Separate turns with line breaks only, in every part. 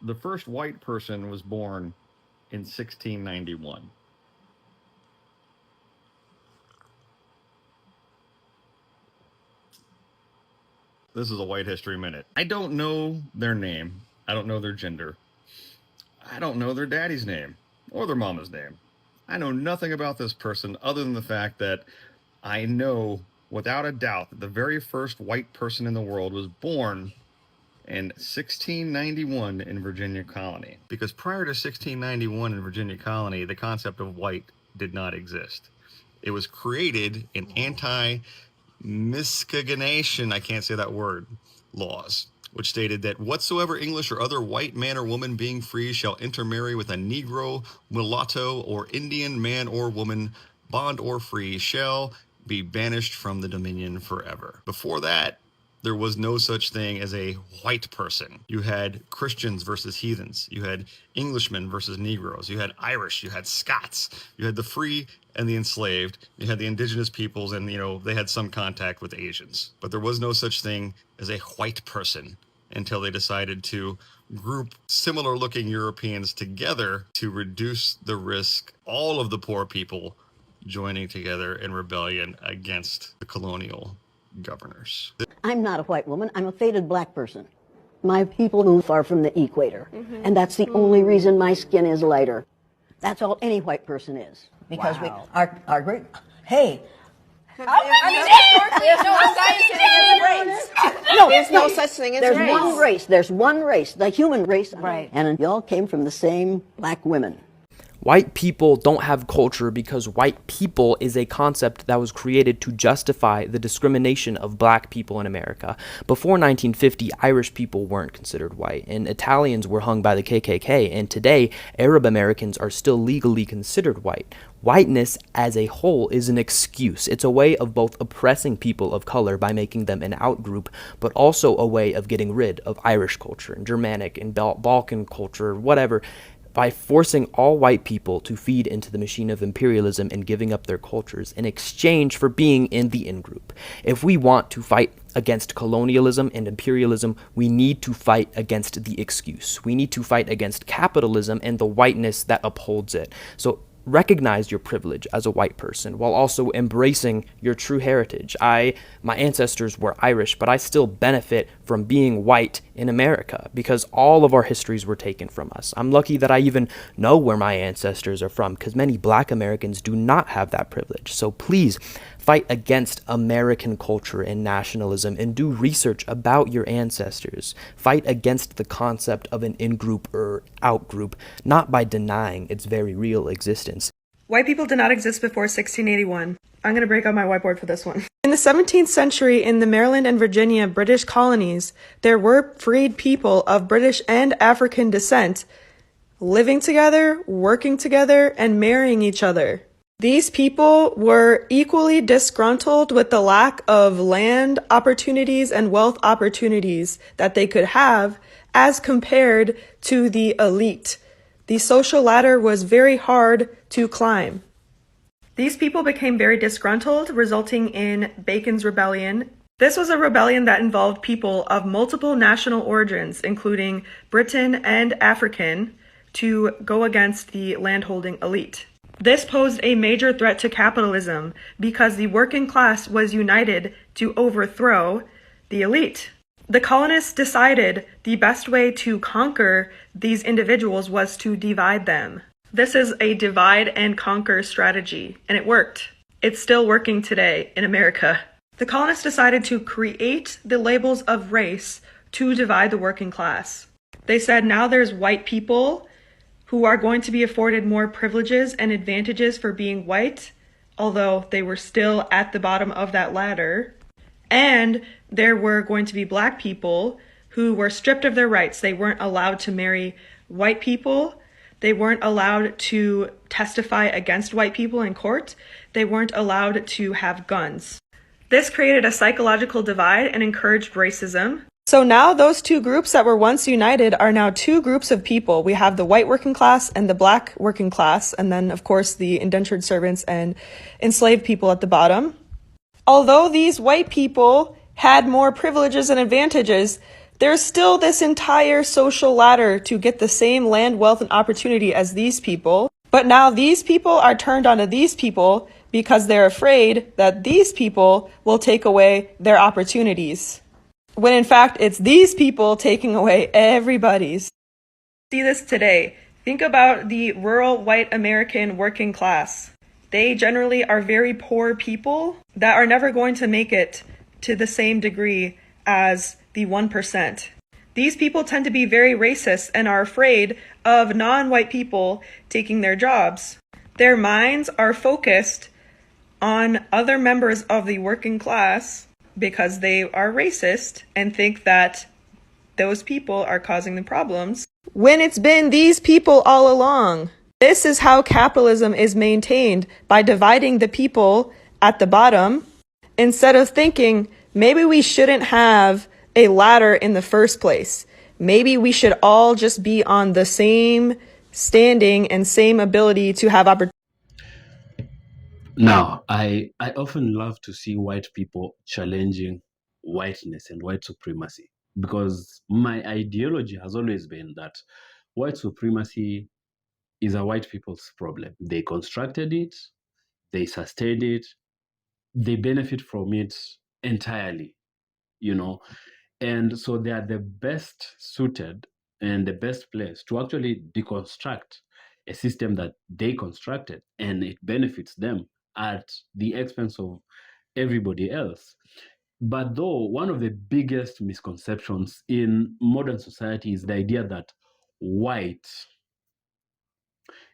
The first white person was born in 1691. This is a White History Minute. I don't know their name. I don't know their gender. I don't know their daddy's name or their mama's name. I know nothing about this person other than the fact that I know without a doubt that the very first white person in the world was born in 1691 in Virginia Colony. Because prior to 1691 in Virginia Colony, the concept of white did not exist. It was created in anti-miscegenation, I can't say that word, laws, which stated that whatsoever English or other white man or woman being free shall intermarry with a Negro, mulatto, or Indian man or woman, bond or free, shall be banished from the dominion forever. Before that, there was no such thing as a white person. You had Christians versus heathens. You had Englishmen versus Negroes. You had Irish. You had Scots. You had the free and the enslaved. You had the indigenous peoples, and they had some contact with Asians. But there was no such thing as a white person until they decided to group similar looking Europeans together to reduce the risk all of the poor people joining together in rebellion against the colonial governors.
I'm not a white woman. I'm a faded black person. My people move far from the equator, and that's the only reason my skin is lighter. That's all any white person is. Because our great, hey.
There's no such thing as race.
There's one race, the human race.
Right.
And y'all came from the same black women.
White people don't have culture because white people is a concept that was created to justify the discrimination of black people in America. Before 1950, Irish people weren't considered white, and Italians were hung by the KKK, and today, Arab Americans are still legally considered white. Whiteness as a whole is an excuse. It's a way of both oppressing people of color by making them an outgroup, but also a way of getting rid of Irish culture and Germanic and Balkan culture, whatever, by forcing all white people to feed into the machine of imperialism and giving up their cultures in exchange for being in the in-group. If we want to fight against colonialism and imperialism, we need to fight against the excuse. We need to fight against capitalism and the whiteness that upholds it. So recognize your privilege as a white person while also embracing your true heritage. My ancestors were Irish, but I still benefit from being white in America because all of our histories were taken from us. I'm lucky that I even know where my ancestors are from because many black Americans do not have that privilege. So please fight against American culture and nationalism and do research about your ancestors. Fight against the concept of an in-group or out-group, not by denying its very real existence.
White people did not exist before 1681. I'm going to break out my whiteboard for this one. In the 17th century, in the Maryland and Virginia British colonies, there were freed people of British and African descent living together, working together, and marrying each other. These people were equally disgruntled with the lack of land opportunities and wealth opportunities that they could have as compared to the elite. The social ladder was very hard to climb. These people became very disgruntled, resulting in Bacon's Rebellion. This was a rebellion that involved people of multiple national origins, including Briton and African, to go against the landholding elite. This posed a major threat to capitalism because the working class was united to overthrow the elite. The colonists decided the best way to conquer these individuals was to divide them. This is a divide and conquer strategy, and it worked. It's still working today in America. The colonists decided to create the labels of race to divide the working class. They said now there's white people who are going to be afforded more privileges and advantages for being white, although they were still at the bottom of that ladder. And there were going to be black people who were stripped of their rights. They weren't allowed to marry white people. They weren't allowed to testify against white people in court. They weren't allowed to have guns. This created a psychological divide and encouraged racism. So now those two groups that were once united are now two groups of people. We have the white working class and the black working class, and then of course the indentured servants and enslaved people at the bottom. Although these white people had more privileges and advantages, there's still this entire social ladder to get the same land, wealth, and opportunity as these people. But now these people are turned onto these people because they're afraid that these people will take away their opportunities. When in fact, it's these people taking away everybody's. See this today. Think about the rural white American working class. They generally are very poor people that are never going to make it to the same degree as the 1%. These people tend to be very racist and are afraid of non-white people taking their jobs. Their minds are focused on other members of the working class because they are racist and think that those people are causing the problems, when it's been these people all along. This is how capitalism is maintained, by dividing the people at the bottom instead of thinking maybe we shouldn't have a ladder in the first place. Maybe we should all just be on the same standing and same ability to have opportunity.
Now, I often love to see white people challenging whiteness and white supremacy, because my ideology has always been that white supremacy is a white people's problem. They constructed it, they sustained it, they benefit from it entirely, you know. And so they are the best suited and the best place to actually deconstruct a system that they constructed, and it benefits them at the expense of everybody else. But though one of the biggest misconceptions in modern society is the idea that white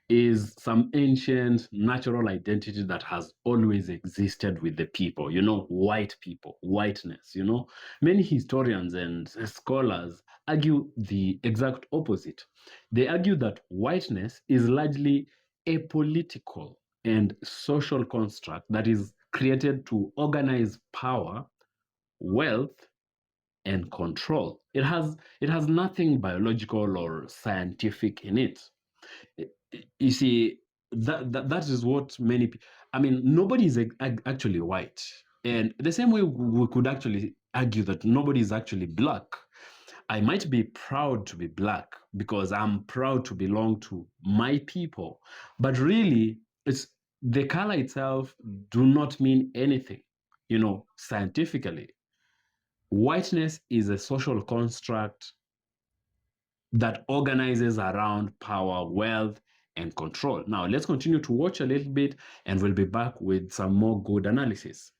is some ancient natural identity that has always existed with the people, white people, whiteness, Many historians and scholars argue the exact opposite. They argue that whiteness is largely a political and social construct that is created to organize power, wealth, and control. It has nothing biological or scientific in it. You see, that is what many I mean, nobody is actually white, and the same way we could actually argue that nobody is actually black. I might be proud to be black because I'm proud to belong to my people, but really it's the color itself do not mean anything, scientifically. Whiteness is a social construct that organizes around power, wealth, and control. Now, let's continue to watch a little bit, and we'll be back with some more good analysis.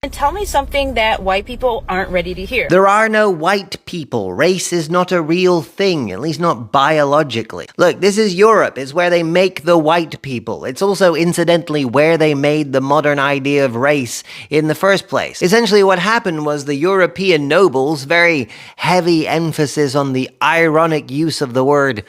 And tell me something that white people aren't ready to hear.
There are no white people. Race is not a real thing, at least not biologically. Look, this is Europe. It's where they make the white people. It's also, incidentally, where they made the modern idea of race in the first place. Essentially, what happened was the European nobles, very heavy emphasis on the ironic use of the word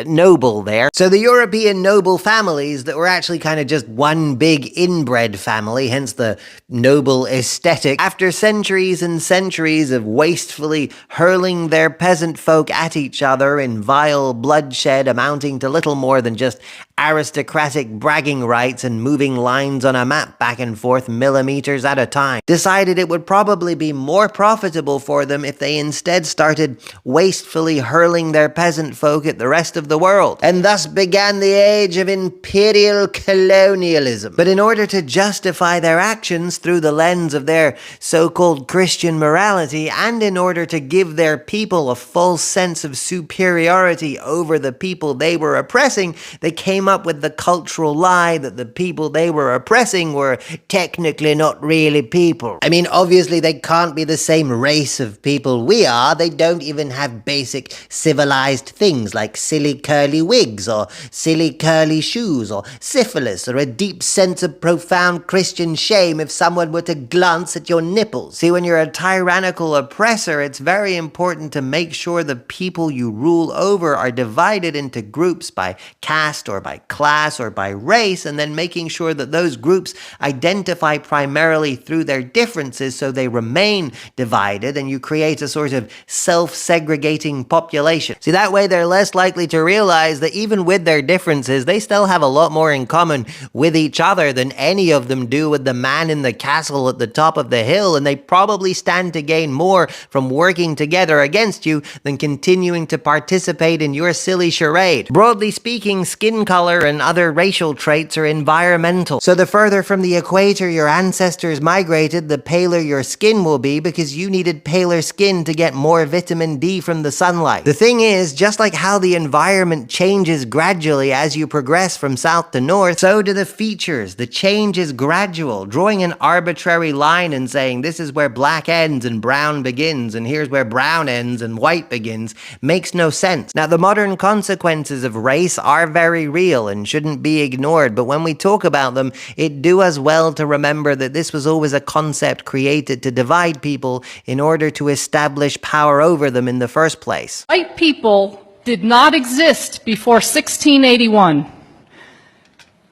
noble there. So the European noble families that were actually kind of just one big inbred family, hence the noble aesthetic, after centuries and centuries of wastefully hurling their peasant folk at each other in vile bloodshed amounting to little more than just aristocratic bragging rights and moving lines on a map back and forth millimeters at a time, decided it would probably be more profitable for them if they instead started wastefully hurling their peasant folk at the rest of the world. And thus began the age of imperial colonialism. But in order to justify their actions through the lens of their so-called Christian morality, and in order to give their people a false sense of superiority over the people they were oppressing, they came up with the cultural lie that the people they were oppressing were technically not really people. I mean, obviously they can't be the same race of people we are. They don't even have basic civilized things like silly curly wigs or silly curly shoes or syphilis or a deep sense of profound Christian shame if someone were to glance at your nipples. See, when you're a tyrannical oppressor, it's very important to make sure the people you rule over are divided into groups by caste or by by class or by race, and then making sure that those groups identify primarily through their differences so they remain divided, and you create a sort of self-segregating population. See, that way they're less likely to realize that even with their differences, they still have a lot more in common with each other than any of them do with the man in the castle at the top of the hill, and they probably stand to gain more from working together against you than continuing to participate in your silly charade. Broadly speaking, skin color and other racial traits are environmental. So the further from the equator your ancestors migrated, the paler your skin will be, because you needed paler skin to get more vitamin D from the sunlight. The thing is, just like how the environment changes gradually as you progress from south to north, so do the features. The change is gradual. Drawing an arbitrary line and saying this is where black ends and brown begins, and here's where brown ends and white begins, makes no sense. Now, the modern consequences of race are very real and shouldn't be ignored, but when we talk about them, it do us well to remember that this was always a concept created to divide people in order to establish power over them in the first place.
White people did not exist before 1681.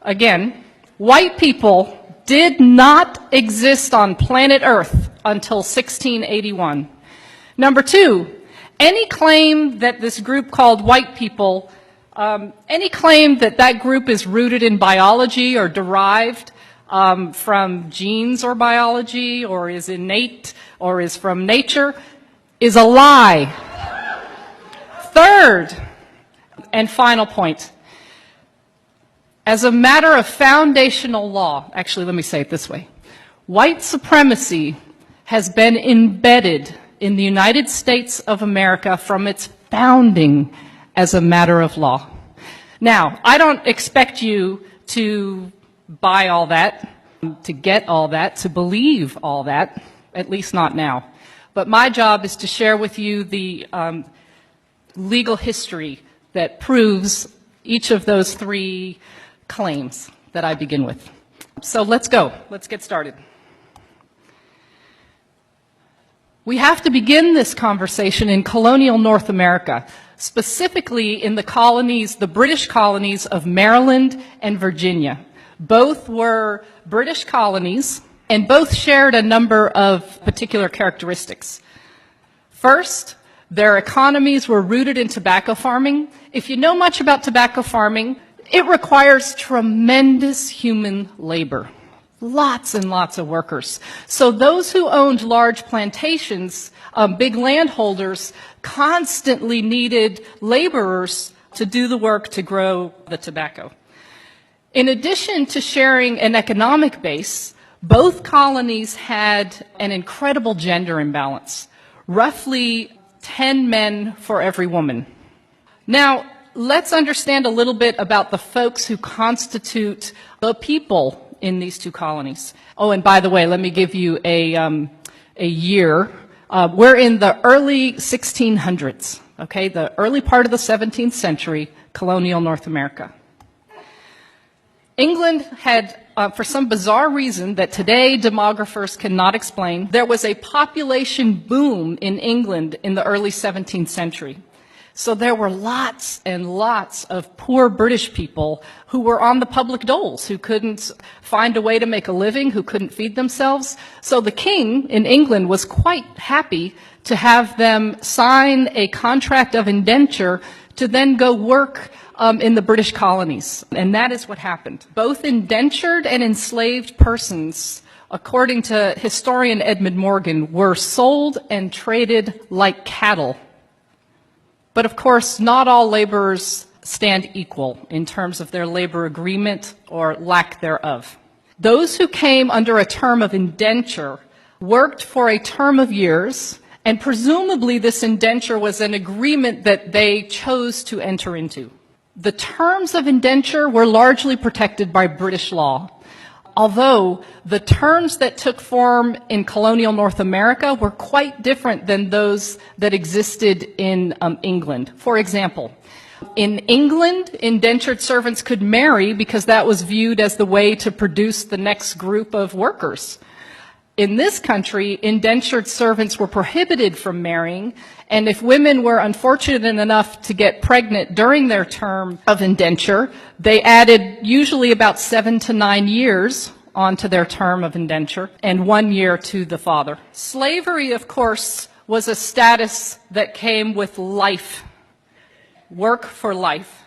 Again, white people did not exist on planet Earth until 1681. Number two, any claim that this group called white people, any claim that that group is rooted in biology or derived from genes or biology or is innate or is from nature is a lie. Third and final point. As a matter of foundational law, actually let me say it this way, white supremacy has been embedded in the United States of America from its founding as a matter of law. Now, I don't expect you to buy all that, to get all that, to believe all that, at least not now. But my job is to share with you the legal history that proves each of those three claims that I begin with. So let's go. Let's get started. We have to begin this conversation in colonial North America, specifically in the colonies, the British colonies of Maryland and Virginia. Both were British colonies, and both shared a number of particular characteristics. First, their economies were rooted in tobacco farming. If you know much about tobacco farming, it requires tremendous human labor. Lots and lots of workers. So those who owned large plantations, big landholders, constantly needed laborers to do the work to grow the tobacco. In addition to sharing an economic base, both colonies had an incredible gender imbalance, roughly 10 men for every woman. Now, let's understand a little bit about the folks who constitute the people in these two colonies. Oh, and by the way, let me give you a year. We're in the early 1600s, okay, the early part of the 17th century, colonial North America. England had, for some bizarre reason that today demographers cannot explain, there was a population boom in England in the early 17th century. So there were lots and lots of poor British people who were on the public doles, who couldn't find a way to make a living, who couldn't feed themselves. So the king in England was quite happy to have them sign a contract of indenture to then go work in the British colonies. And that is what happened. Both indentured and enslaved persons, according to historian Edmund Morgan, were sold and traded like cattle. But of course, not all laborers stand equal in terms of their labor agreement or lack thereof. Those who came under a term of indenture worked for a term of years, and presumably this indenture was an agreement that they chose to enter into. The terms of indenture were largely protected by British law, although the terms that took form in colonial North America were quite different than those that existed in England. For example, in England, indentured servants could marry because that was viewed as the way to produce the next group of workers. In this country, indentured servants were prohibited from marrying, and if women were unfortunate enough to get pregnant during their term of indenture, they added usually about 7 to 9 years onto their term of indenture and 1 year to the father. Slavery, of course, was a status that came with life, work for life.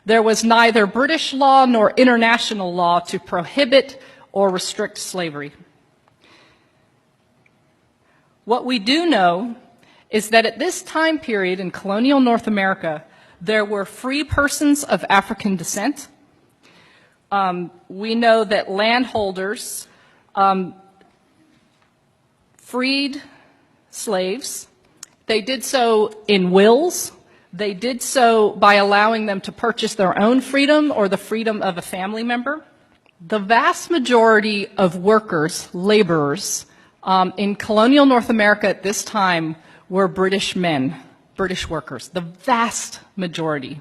There was neither British law nor international law to prohibit or restrict slavery. What we do know is that at this time period in colonial North America, there were free persons of African descent. We know that landholders freed slaves. They did so in wills. They did so by allowing them to purchase their own freedom or the freedom of a family member. The vast majority of workers, laborers, in colonial North America at this time were British men, British workers, the vast majority.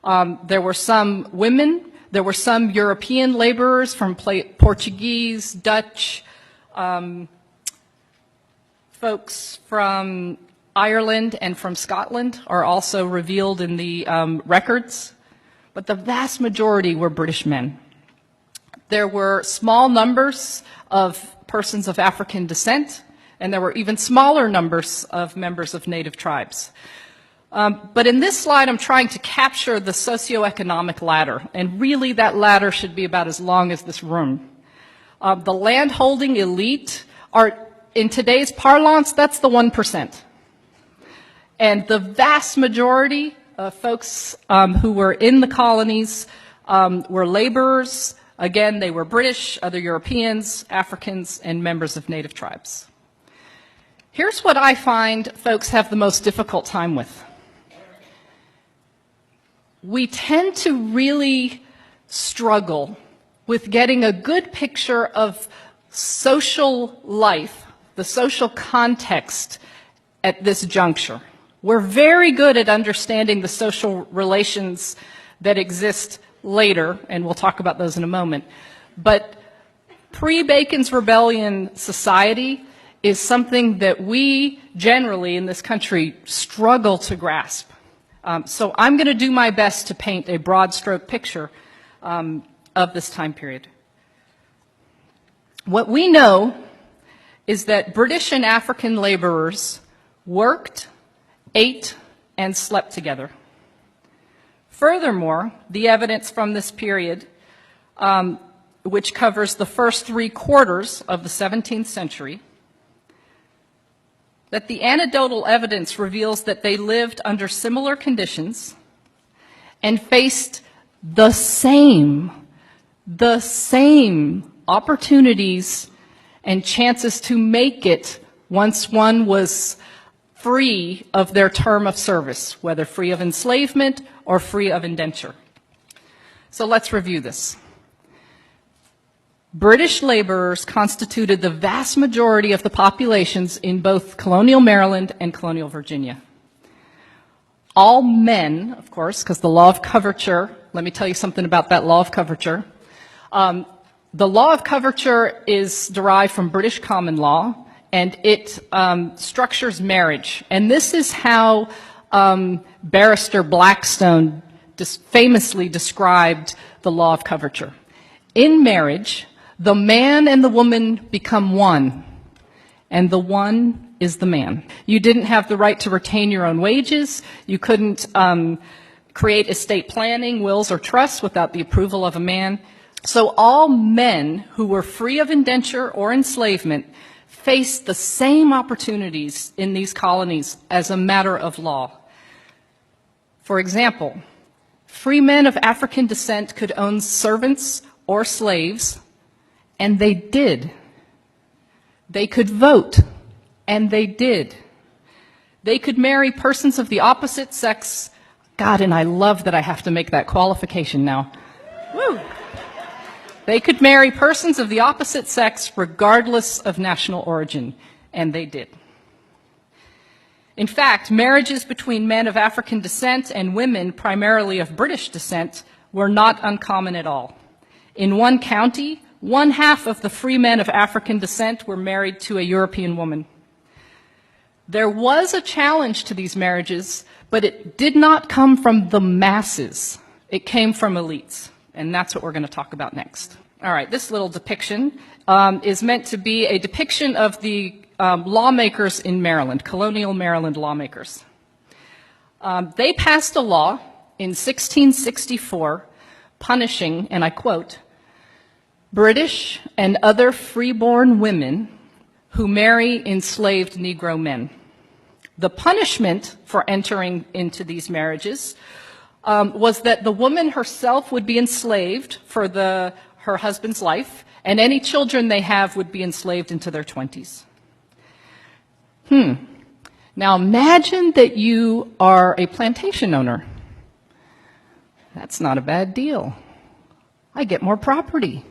There were some women, there were some European laborers from Portuguese, Dutch, folks from Ireland and from Scotland are also revealed in the records, but the vast majority were British men. There were small numbers of persons of African descent, and there were even smaller numbers of members of native tribes. But in this slide, I'm trying to capture the socioeconomic ladder, and really that ladder should be about as long as this room. The landholding elite are, in today's parlance, that's the 1%. And the vast majority of folks who were in the colonies were laborers. Again, they were British, other Europeans, Africans, and members of native tribes. Here's what I find folks have the most difficult time with. We tend to really struggle with getting a good picture of social life, the social context at this juncture. We're very good at understanding the social relations that exist later, and we'll talk about those in a moment. But pre-Bacon's Rebellion society is something that we generally in this country struggle to grasp. So I'm going to do my best to paint a broad stroke picture of this time period. What we know is that British and African laborers worked, ate, and slept together. Furthermore, the evidence from this period, which covers the first 3/4 of the 17th century, that the anecdotal evidence reveals that they lived under similar conditions and faced the same opportunities and chances to make it once one was free of their term of service, whether free of enslavement or free of indenture. So let's review this. British laborers constituted the vast majority of the populations in both colonial Maryland and colonial Virginia. All men, of course, because the law of coverture, let me tell you something about that law of coverture. The law of coverture is derived from British common law, and it structures marriage. And this is how Barrister Blackstone famously described the law of coverture. In marriage, the man and the woman become one, and the one is the man. You didn't have the right to retain your own wages. You couldn't create estate planning, wills, or trusts without the approval of a man. So all men who were free of indenture or enslavement faced the same opportunities in these colonies as a matter of law. For example, free men of African descent could own servants or slaves, and they did. They could vote, and they did. They could marry persons of the opposite sex. God, and I love that I have to make that qualification now. Woo! They could marry persons of the opposite sex regardless of national origin, and they did. In fact, marriages between men of African descent and women primarily of British descent were not uncommon at all. In one county, 1/2 of the free men of African descent were married to a European woman. There was a challenge to these marriages, but it did not come from the masses. It came from elites, and that's what we're going to talk about next. All right, this little depiction is meant to be a depiction of the lawmakers in Maryland, colonial Maryland lawmakers. They passed a law in 1664 punishing, and I quote, British and other freeborn women who marry enslaved Negro men. The punishment for entering into these marriages was that the woman herself would be enslaved for her husband's life, and any children they have would be enslaved into their 20s. Now imagine that you are a plantation owner. That's not a bad deal. I get more property.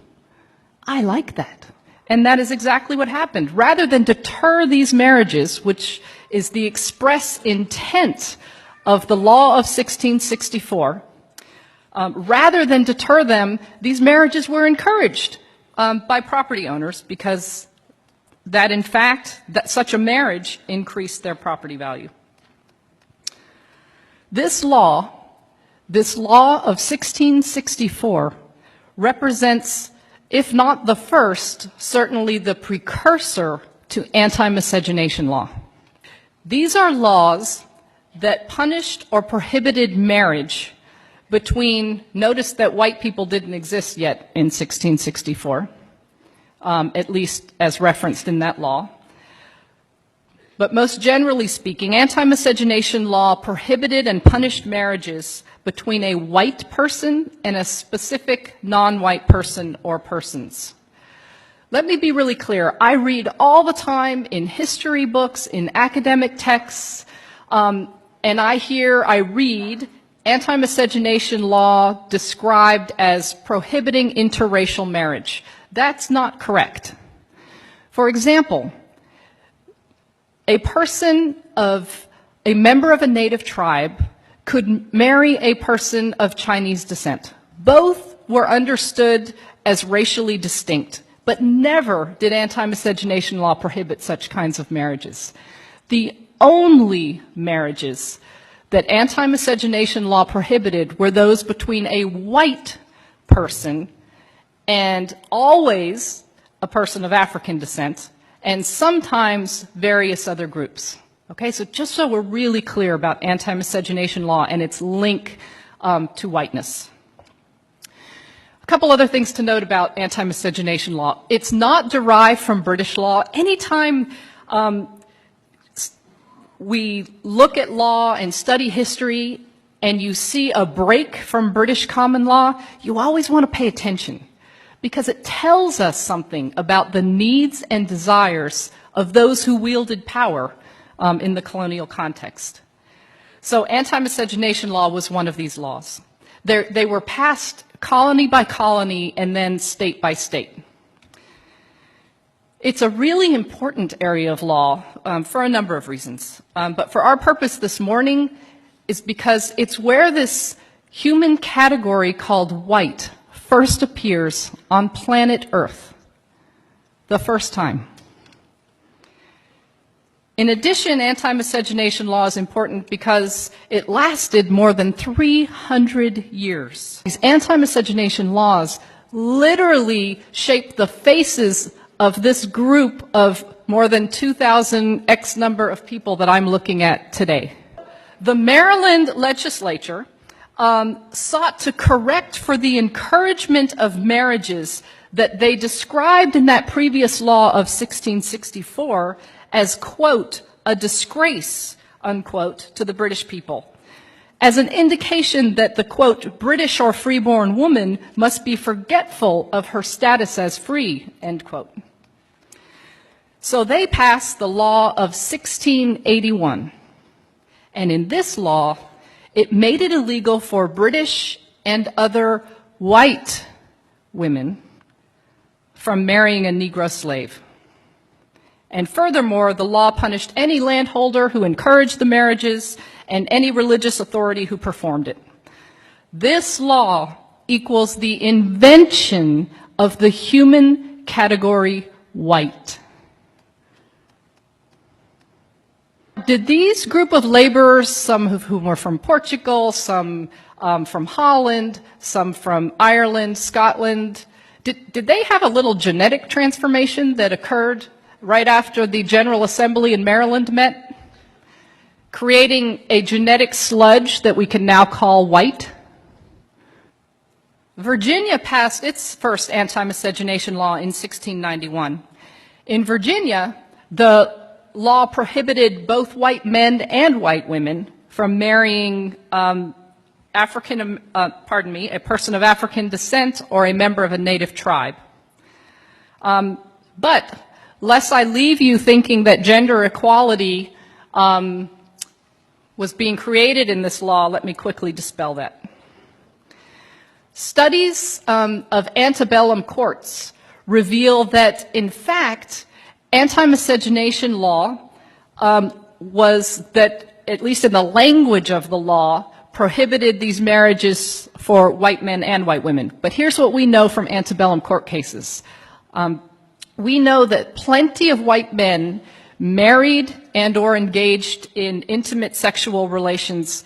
I like that. And that is exactly what happened. Rather than deter these marriages, which is the express intent of the law of 1664, rather than deter them, these marriages were encouraged by property owners because that, in fact, that such a marriage increased their property value. This law of 1664 represents, if not the first, certainly the precursor to anti-miscegenation law. These are laws that punished or prohibited marriage between, notice that white people didn't exist yet in 1664, at least as referenced in that law. But most generally speaking, anti-miscegenation law prohibited and punished marriages between a white person and a specific non-white person or persons. Let me be really clear. I read all the time in history books, in academic texts, and I read anti-miscegenation law described as prohibiting interracial marriage. That's not correct. For example, a member of a native tribe could marry a person of Chinese descent. Both were understood as racially distinct, but never did anti-miscegenation law prohibit such kinds of marriages. The only marriages that anti-miscegenation law prohibited were those between a white person and always a person of African descent, and sometimes various other groups. Okay, so just so we're really clear about anti-miscegenation law and its link to whiteness. A couple other things to note about anti-miscegenation law. It's not derived from British law. Anytime we look at law and study history and you see a break from British common law, you always want to pay attention because it tells us something about the needs and desires of those who wielded power in the colonial context. So anti-miscegenation law was one of these laws. They were passed colony by colony and then state by state. It's a really important area of law for a number of reasons. But for our purpose this morning is because it's where this human category called white first appears on planet Earth, the first time. In addition, anti-miscegenation law is important because it lasted more than 300 years. These anti-miscegenation laws literally shaped the faces of this group of more than 2,000 X number of people that I'm looking at today. The Maryland legislature sought to correct for the encouragement of marriages that they described in that previous law of 1664 as, quote, a disgrace, unquote, to the British people, as an indication that the, quote, British or freeborn woman must be forgetful of her status as free, end quote. So they passed the law of 1681, and in this law, it made it illegal for British and other white women from marrying a Negro slave. And furthermore, the law punished any landholder who encouraged the marriages and any religious authority who performed it. This law equals the invention of the human category white. Did these group of laborers, some of whom were from Portugal, some from Holland, some from Ireland, Scotland, did they have a little genetic transformation that occurred right after the General Assembly in Maryland met, creating a genetic sludge that we can now call white? Virginia passed its first anti-miscegenation law in 1691. In Virginia, the law prohibited both white men and white women from marrying a person of African descent or a member of a native tribe. But lest I leave you thinking that gender equality was being created in this law, let me quickly dispel that. Studies of antebellum courts reveal that, in fact, anti-miscegenation law was that, at least in the language of the law, prohibited these marriages for white men and white women. But here's what we know from antebellum court cases. We know that plenty of white men married and or engaged in intimate sexual relations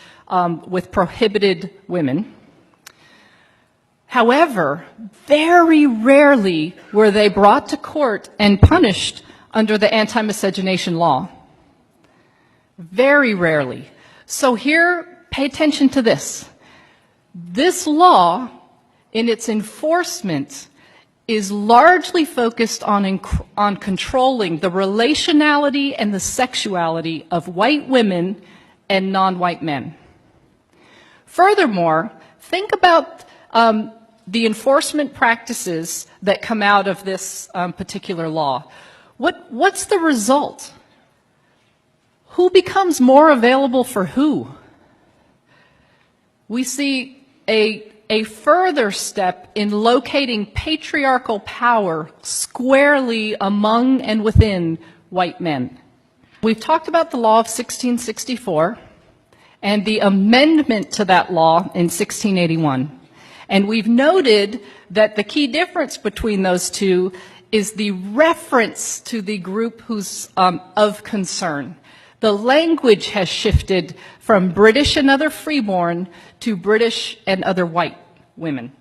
with prohibited women. However, very rarely were they brought to court and punished under the anti-miscegenation law. Very rarely. So here, pay attention to this. This law, in its enforcement, is largely focused on controlling the relationality and the sexuality of white women and non-white men. Furthermore, think about the enforcement practices that come out of this particular law. What's the result? Who becomes more available for who? We see a further step in locating patriarchal power squarely among and within white men. We've talked about the law of 1664 and the amendment to that law in 1681. And we've noted that the key difference between those two is the reference to the group who's of concern. The language has shifted from British and other freeborn to British and other white women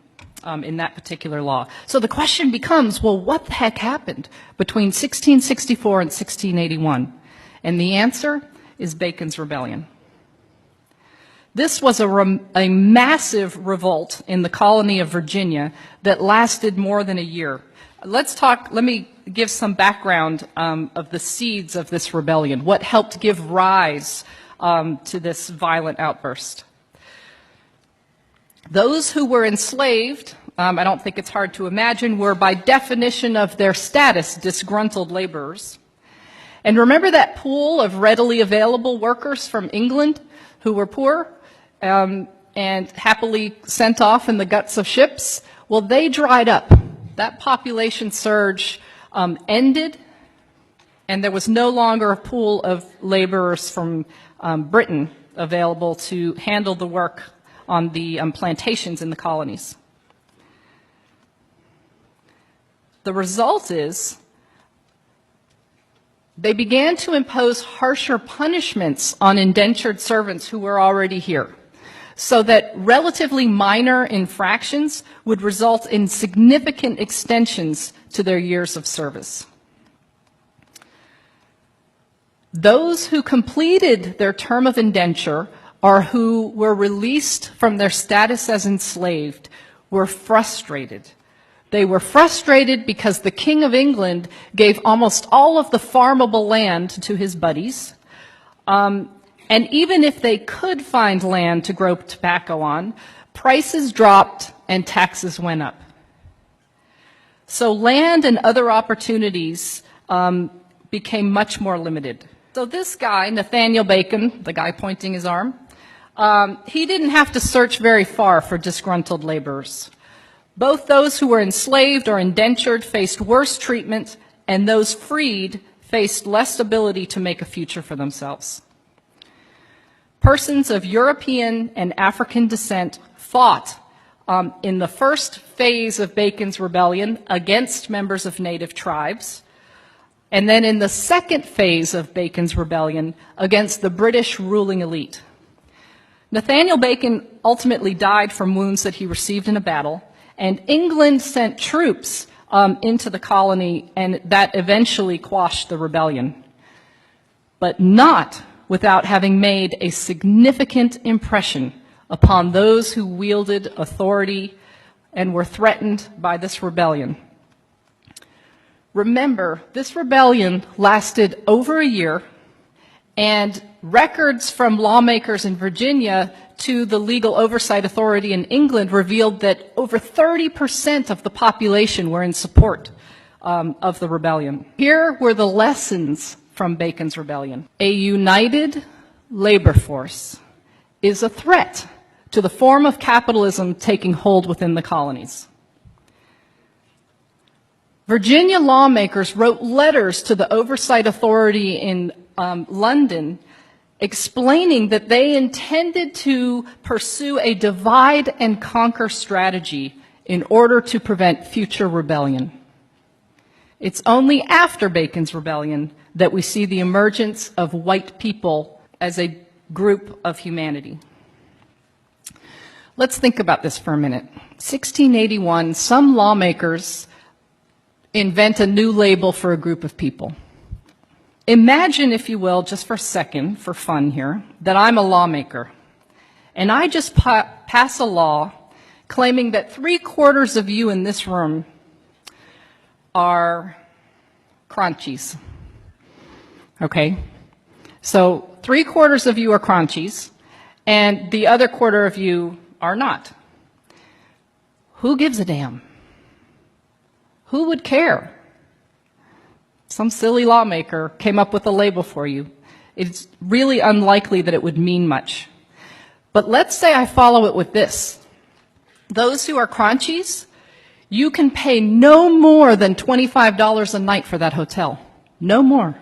in that particular law. So the question becomes, well, what the heck happened between 1664 and 1681? And the answer is Bacon's Rebellion. This was a massive revolt in the colony of Virginia that lasted more than a year. Let me give some background of the seeds of this rebellion, what helped give rise to this violent outburst. Those who were enslaved, I don't think it's hard to imagine, were by definition of their status disgruntled laborers. And remember that pool of readily available workers from England who were poor and happily sent off in the guts of ships? Well, they dried up. That population surge ended, and there was no longer a pool of laborers from Britain available to handle the work on the plantations in the colonies. The result is they began to impose harsher punishments on indentured servants who were already here, so that relatively minor infractions would result in significant extensions to their years of service. Those who completed their term of indenture or who were released from their status as enslaved were frustrated. They were frustrated because the King of England gave almost all of the farmable land to his buddies. And even if they could find land to grow tobacco on, prices dropped and taxes went up. So land and other opportunities became much more limited. So this guy, Nathaniel Bacon, the guy pointing his arm, he didn't have to search very far for disgruntled laborers. Both those who were enslaved or indentured faced worse treatment, and those freed faced less ability to make a future for themselves. Persons of European and African descent fought in the first phase of Bacon's rebellion against members of native tribes, and then in the second phase of Bacon's rebellion against the British ruling elite. Nathaniel Bacon ultimately died from wounds that he received in a battle, and England sent troops into the colony, and that eventually quashed the rebellion. But not without having made a significant impression upon those who wielded authority and were threatened by this rebellion. Remember, this rebellion lasted over a year, and records from lawmakers in Virginia to the Legal Oversight Authority in England revealed that over 30% of the population were in support of the rebellion. Here were the lessons from Bacon's rebellion. A united labor force is a threat to the form of capitalism taking hold within the colonies. Virginia lawmakers wrote letters to the Oversight Authority in London explaining that they intended to pursue a divide and conquer strategy in order to prevent future rebellion. It's only after Bacon's rebellion that we see the emergence of white people as a group of humanity. Let's think about this for a minute. 1681, some lawmakers invent a new label for a group of people. Imagine, if you will, just for a second, for fun here, that I'm a lawmaker, and I just pass a law claiming that 3/4 of you in this room are crunchies. Okay? So 3/4 of you are crunchies, and the other quarter of you are not. Who gives a damn? Who would care? Some silly lawmaker came up with a label for you. It's really unlikely that it would mean much. But let's say I follow it with this. Those who are crunchies, you can pay no more than $25 a night for that hotel. No more.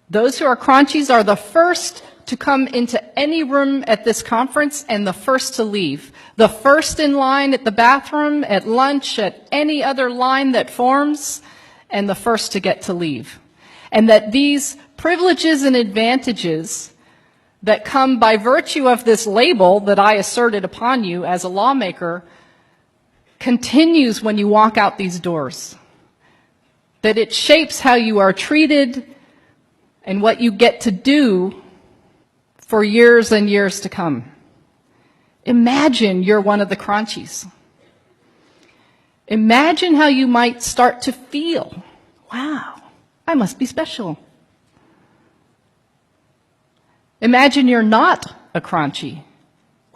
Those who are crunchies are the first to come into any room at this conference and the first to leave. The first in line at the bathroom, at lunch, at any other line that forms, and the first to get to leave. And that these privileges and advantages that come by virtue of this label that I asserted upon you as a lawmaker continues when you walk out these doors. That it shapes how you are treated and what you get to do for years and years to come. Imagine you're one of the crunchies. Imagine how you might start to feel. Wow, I must be special. Imagine you're not a crunchy.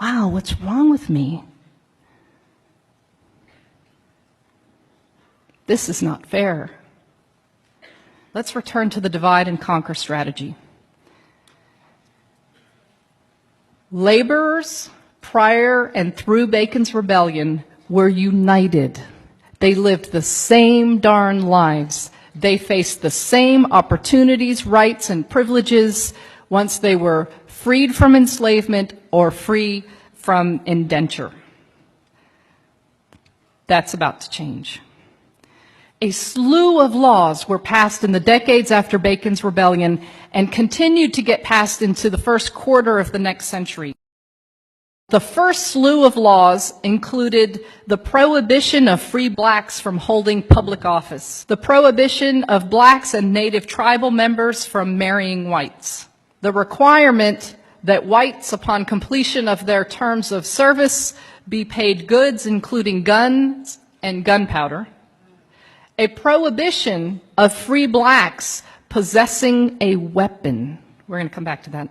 Wow, what's wrong with me? This is not fair. Let's return to the divide and conquer strategy. Laborers, prior and through Bacon's rebellion, were united. They lived the same darn lives. They faced the same opportunities, rights, and privileges once they were freed from enslavement or free from indenture. That's about to change. A slew of laws were passed in the decades after Bacon's rebellion and continued to get passed into the first quarter of the next century. The first slew of laws included the prohibition of free blacks from holding public office, the prohibition of blacks and native tribal members from marrying whites, the requirement that whites, upon completion of their terms of service, be paid goods including guns and gunpowder, a prohibition of free blacks possessing a weapon. We're going to come back to that.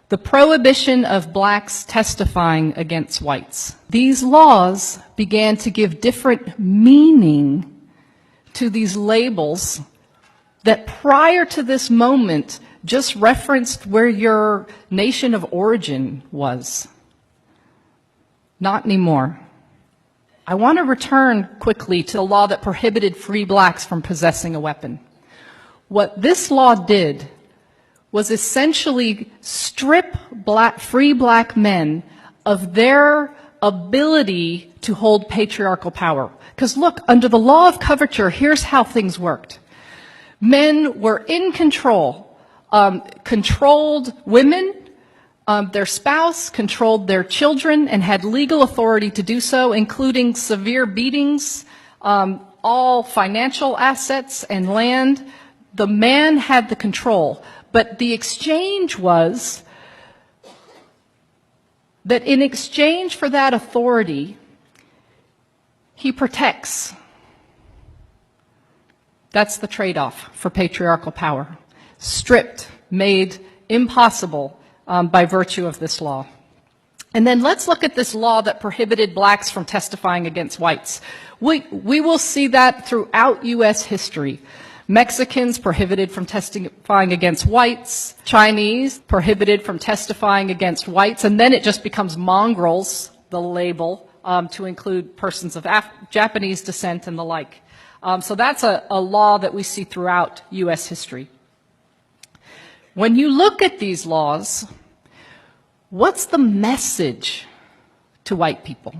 The prohibition of blacks testifying against whites. These laws began to give different meaning to these labels that prior to this moment just referenced where your nation of origin was. Not anymore. I want to return quickly to the law that prohibited free blacks from possessing a weapon. What this law did was essentially strip free black men of their ability to hold patriarchal power. Because look, under the law of coverture, here's how things worked. Men were in control, controlled women, their spouse, controlled their children, and had legal authority to do so, including severe beatings, all financial assets and land. The man had the control. But the exchange was that in exchange for that authority, he protects. That's the trade-off for patriarchal power. Stripped, made impossible by virtue of this law. And then let's look at this law that prohibited blacks from testifying against whites. We will see that throughout U.S. history. Mexicans prohibited from testifying against whites, Chinese prohibited from testifying against whites, and then it just becomes mongrels, the label, to include persons of Japanese descent and the like. So that's a law that we see throughout U.S. history. When you look at these laws, what's the message to white people?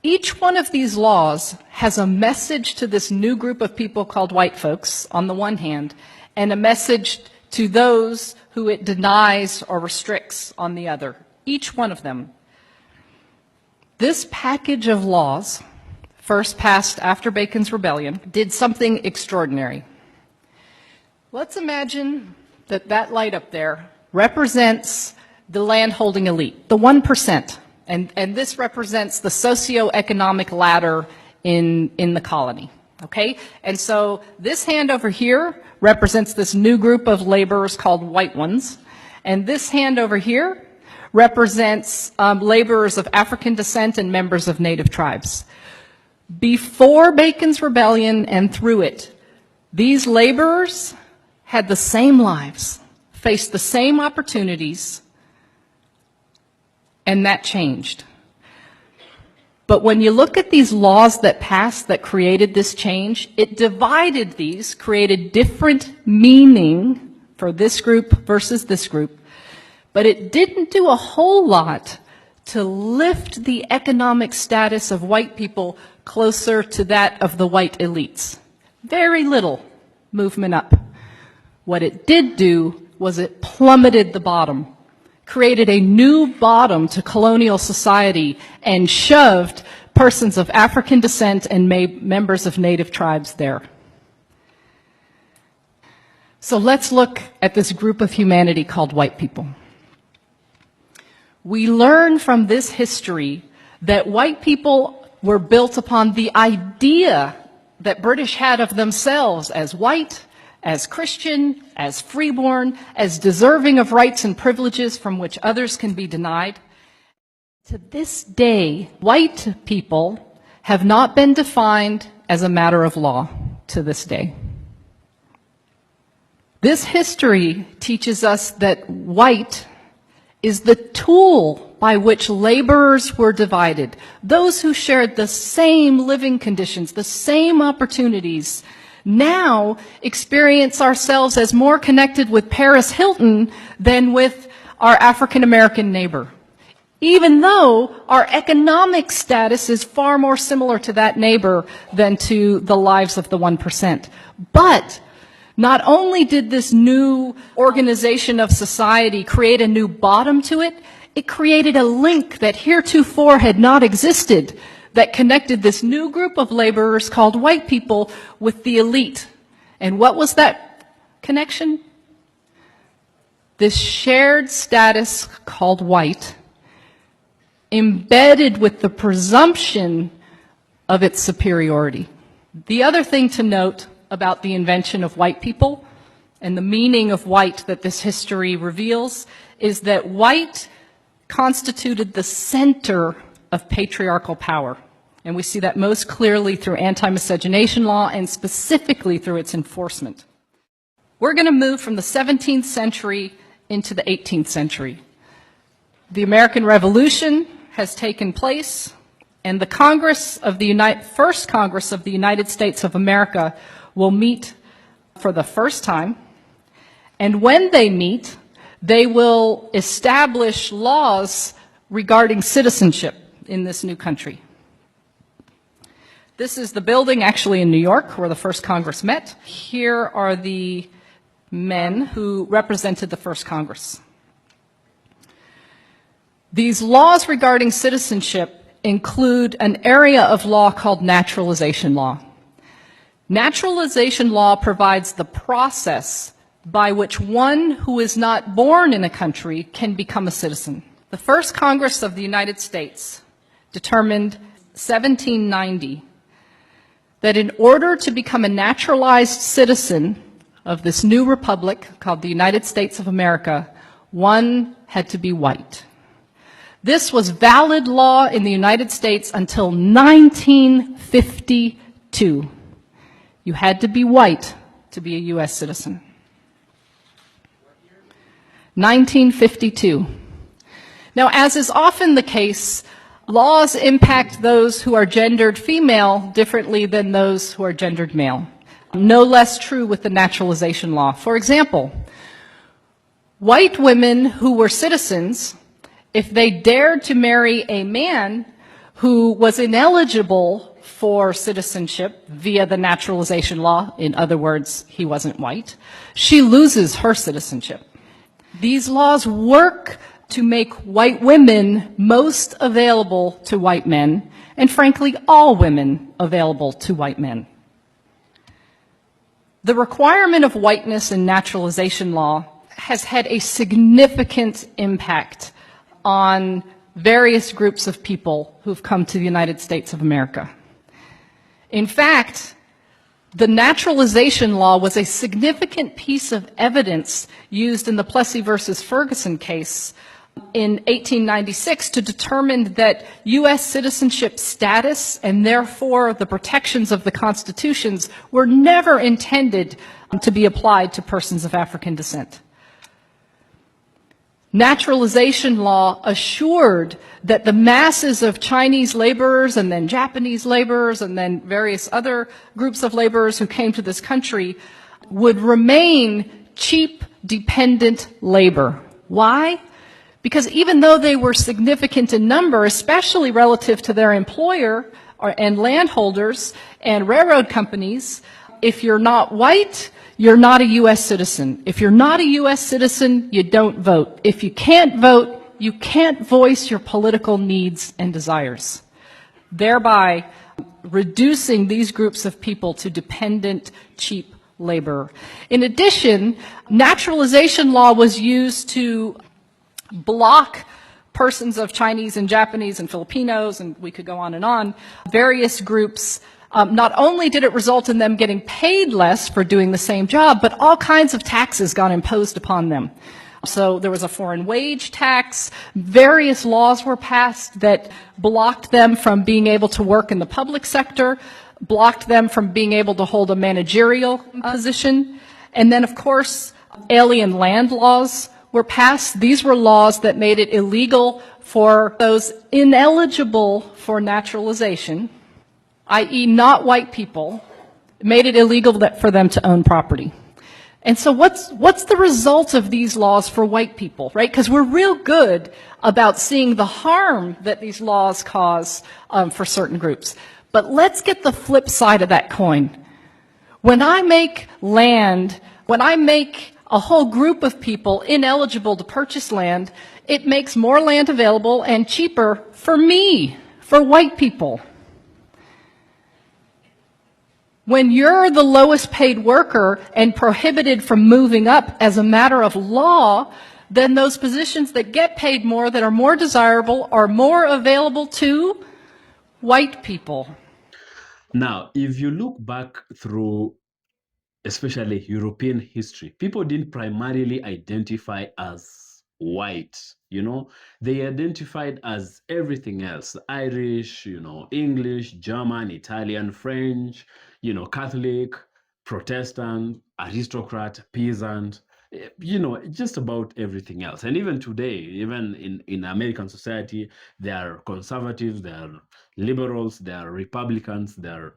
Each one of these laws has a message to this new group of people called white folks, on the one hand, and a message to those who it denies or restricts on the other. Each one of them. This package of laws, first passed after Bacon's Rebellion, did something extraordinary. Let's imagine that that light up there represents the landholding elite, the 1%. And this represents the socioeconomic ladder in the colony, okay? And so this hand over here represents this new group of laborers called white ones. And this hand over here represents laborers of African descent and members of native tribes. Before Bacon's Rebellion and through it, these laborers had the same lives, faced the same opportunities, and that changed. But when you look at these laws that passed that created this change, it divided these, created different meaning for this group versus this group, but it didn't do a whole lot to lift the economic status of white people closer to that of the white elites. Very little movement up. What it did do was it plummeted the bottom, created a new bottom to colonial society, and shoved persons of African descent and members of native tribes there. So let's look at this group of humanity called white people. We learn from this history that white people were built upon the idea that British had of themselves as white, as Christian, as freeborn, as deserving of rights and privileges from which others can be denied. To this day, white people have not been defined as a matter of law to this day. This history teaches us that white is the tool by which laborers were divided. Those who shared the same living conditions, the same opportunities, now experience ourselves as more connected with Paris Hilton than with our African American neighbor, even though our economic status is far more similar to that neighbor than to the lives of the 1%. But not only did this new organization of society create a new bottom to it, it created a link that heretofore had not existed, that connected this new group of laborers called white people with the elite. And what was that connection? This shared status called white, embedded with the presumption of its superiority. The other thing to note about the invention of white people and the meaning of white that this history reveals is that white constituted the center of patriarchal power. And we see that most clearly through anti-miscegenation law and specifically through its enforcement. We're going to move from the 17th century into the 18th century. The American Revolution has taken place, and the first Congress of the United States of America will meet for the first time. And when they meet, They will establish laws regarding citizenship in this new country. This is the building actually in New York where the first Congress met. Here are the men who represented the first Congress. These laws regarding citizenship include an area of law called naturalization law. Naturalization law provides the process by which one who is not born in a country can become a citizen. The first Congress of the United States determined 1790 that in order to become a naturalized citizen of this new republic called the United States of America, one had to be white. This was valid law in the United States until 1952. You had to be white to be a U.S. citizen. 1952. Now, as is often the case, laws impact those who are gendered female differently than those who are gendered male. No less true with the naturalization law. For example, white women who were citizens, if they dared to marry a man who was ineligible for citizenship via the naturalization law, in other words, he wasn't white, she loses her citizenship. These laws work to make white women most available to white men, and frankly, all women available to white men. The requirement of whiteness in naturalization law has had a significant impact on various groups of people who've come to the United States of America. In fact, the naturalization law was a significant piece of evidence used in the Plessy versus Ferguson case in 1896 to determine that U.S. citizenship status and therefore the protections of the constitutions were never intended to be applied to persons of African descent. Naturalization law assured that the masses of Chinese laborers and then Japanese laborers and then various other groups of laborers who came to this country would remain cheap, dependent labor. Why? Because even though they were significant in number, especially relative to their employer and landholders and railroad companies, if you're not white, you're not a U.S. citizen. If you're not a U.S. citizen, you don't vote. If you can't vote, you can't voice your political needs and desires, thereby reducing these groups of people to dependent, cheap labor. In addition, naturalization law was used to block persons of Chinese and Japanese and Filipinos, and we could go on, various groups. Not only did it result in them getting paid less for doing the same job, but all kinds of taxes got imposed upon them. So there was a foreign wage tax, various laws were passed that blocked them from being able to work in the public sector, blocked them from being able to hold a managerial position, and then of course alien land laws were passed. These were laws that made it illegal for those ineligible for naturalization, i.e. not white people, made it illegal for them to own property. And so what's the result of these laws for white people, right? Because we're real good about seeing the harm that these laws cause for certain groups. But let's get the flip side of that coin. When I make land, when I make a whole group of people ineligible to purchase land, it makes more land available and cheaper for me, for white people. When you're the lowest paid worker and prohibited from moving up as a matter of law, then those positions that get paid more, that are more desirable, are more available to white people.
Now, if you look back through especially European history, people didn't primarily identify as white, they identified as everything else: Irish, English, German, Italian, French, Catholic, Protestant, aristocrat, peasant, just about everything else. And even today, even in American society, there are conservatives, there are liberals, there are Republicans, there are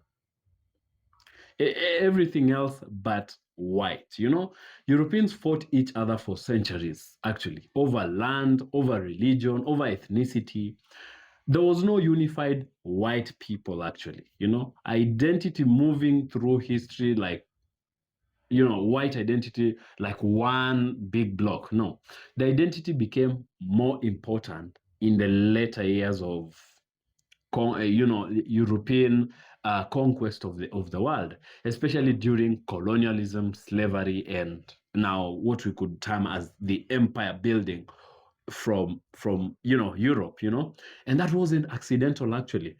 everything else but white. You know, Europeans fought each other for centuries, actually, over land, over religion, over ethnicity. There was no unified white people, actually. You know, identity moving through history like, you know, white identity like one big block. No, the identity became more important in the later years of European conquest of the world, especially during colonialism, slavery, and now what we could term as the empire building from Europe. And that wasn't accidental, actually.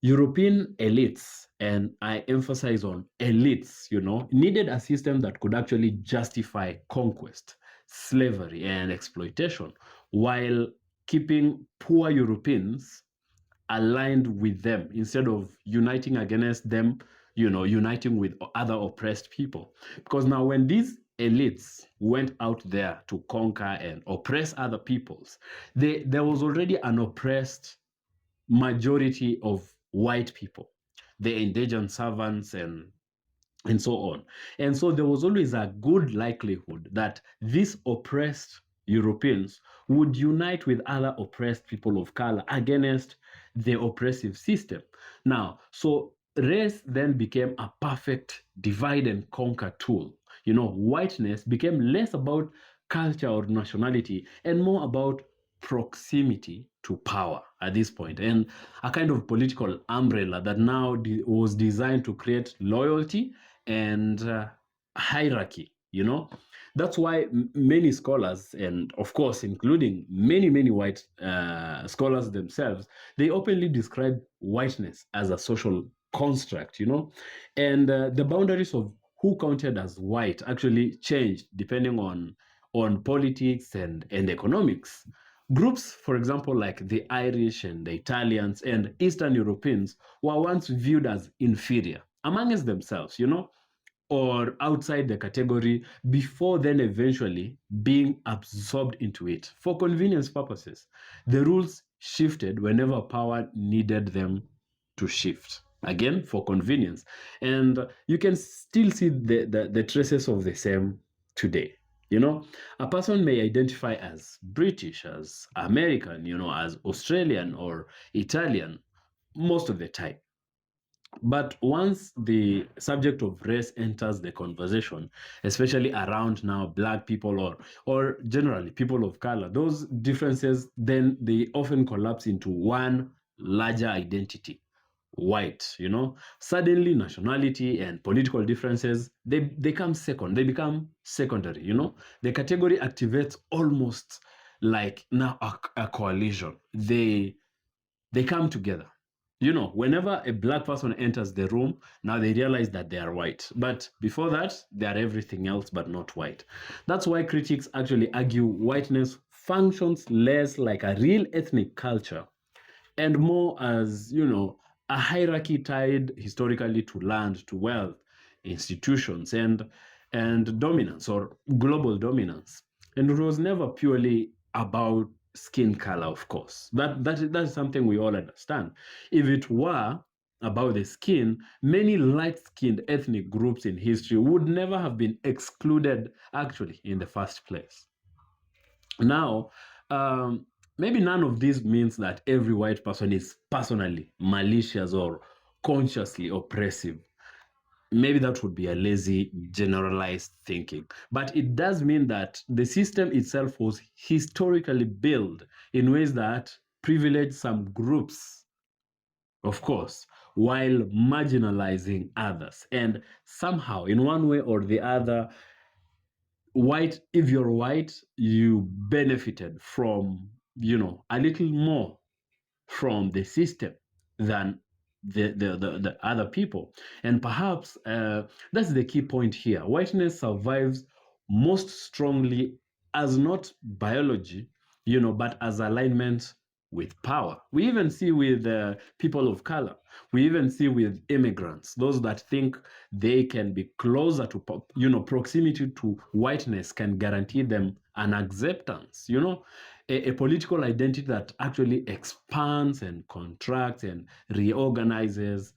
European elites, and I emphasize on elites, needed a system that could actually justify conquest, slavery, and exploitation while keeping poor Europeans aligned with them instead of uniting against them, uniting with other oppressed people. Because now, when these elites went out there to conquer and oppress other peoples, there was already an oppressed majority of white people, the indigent servants and so on. And so there was always a good likelihood that these oppressed Europeans would unite with other oppressed people of color against the oppressive system. Now, so race then became a perfect divide and conquer tool. Whiteness became less about culture or nationality and more about proximity to power at this point, and a kind of political umbrella that now was designed to create loyalty and hierarchy. That's why many scholars, and of course including many white scholars themselves, they openly describe whiteness as a social construct. And the boundaries of who counted as white actually changed depending on politics and economics. Groups, for example, like the Irish and the Italians and Eastern Europeans, were once viewed as inferior amongst themselves, or outside the category before then eventually being absorbed into it for convenience purposes. The rules shifted whenever power needed them to shift. Again, for convenience. And you can still see the traces of the same today. A person may identify as British, as American, as Australian or Italian most of the time. But once the subject of race enters the conversation, especially around now Black people or generally people of color, those differences then they often collapse into one larger identity, white. Suddenly nationality and political differences they come second, they become secondary. The category activates almost like now a coalition. They come together. Whenever a Black person enters the room, now they realize that they are white. But before that, they are everything else but not white. That's why critics actually argue whiteness functions less like a real ethnic culture and more as, a hierarchy tied historically to land, to wealth, institutions, and dominance or global dominance. And it was never purely about skin color, of course. That's something we all understand. If it were about the skin, many light-skinned ethnic groups in history would never have been excluded actually in the first place. Now, maybe none of this means that every white person is personally malicious or consciously oppressive. Maybe that would be a lazy, generalized thinking. But it does mean that the system itself was historically built in ways that privilege some groups, of course, while marginalizing others. And somehow, in one way or the other, if you're white, you benefited from, a little more from the system than the other people. And perhaps that's the key point here. Whiteness survives most strongly as not biology, but as alignment with power. We even see with people of color. We even see with immigrants, those that think they can be closer to, proximity to whiteness can guarantee them an acceptance, a political identity that actually expands and contracts and reorganizes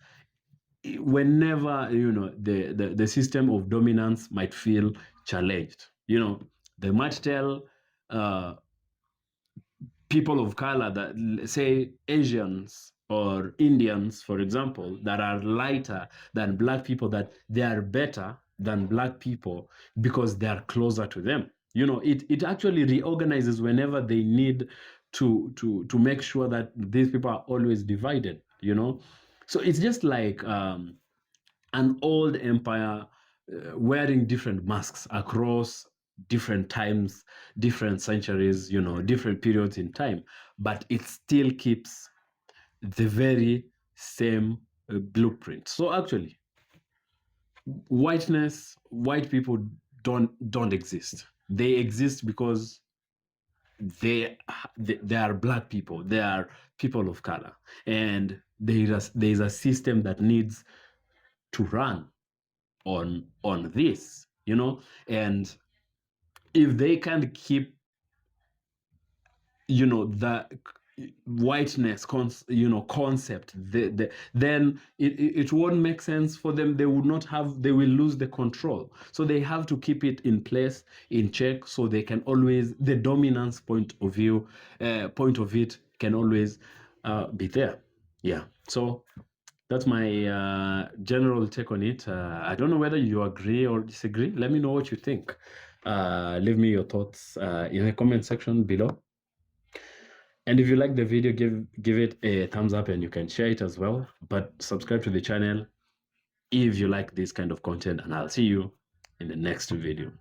whenever the system of dominance might feel challenged, they might tell people of color, that say Asians or Indians, for example, that are lighter than black people, that they are better than black people because they are closer to them. It actually reorganizes whenever they need to make sure that these people are always divided. So it's just like an old empire wearing different masks across different times, different centuries, different periods in time, but it still keeps the very same blueprint. So actually, white people don't exist. They exist because they are black people. They are people of color, and there is a system that needs to run on this, and if they can't keep the whiteness concept, then it won't make sense for them. They will lose the control, so they have to keep it in place, in check, so they can always, the dominance point of it can always be there. Yeah, so that's my general take on it. I don't know whether you agree or disagree. Let me know what you think. Leave me your thoughts in the comment section below. And if you like the video, give it a thumbs up, and you can share it as well. But subscribe to the channel if you like this kind of content, and I'll see you in the next video.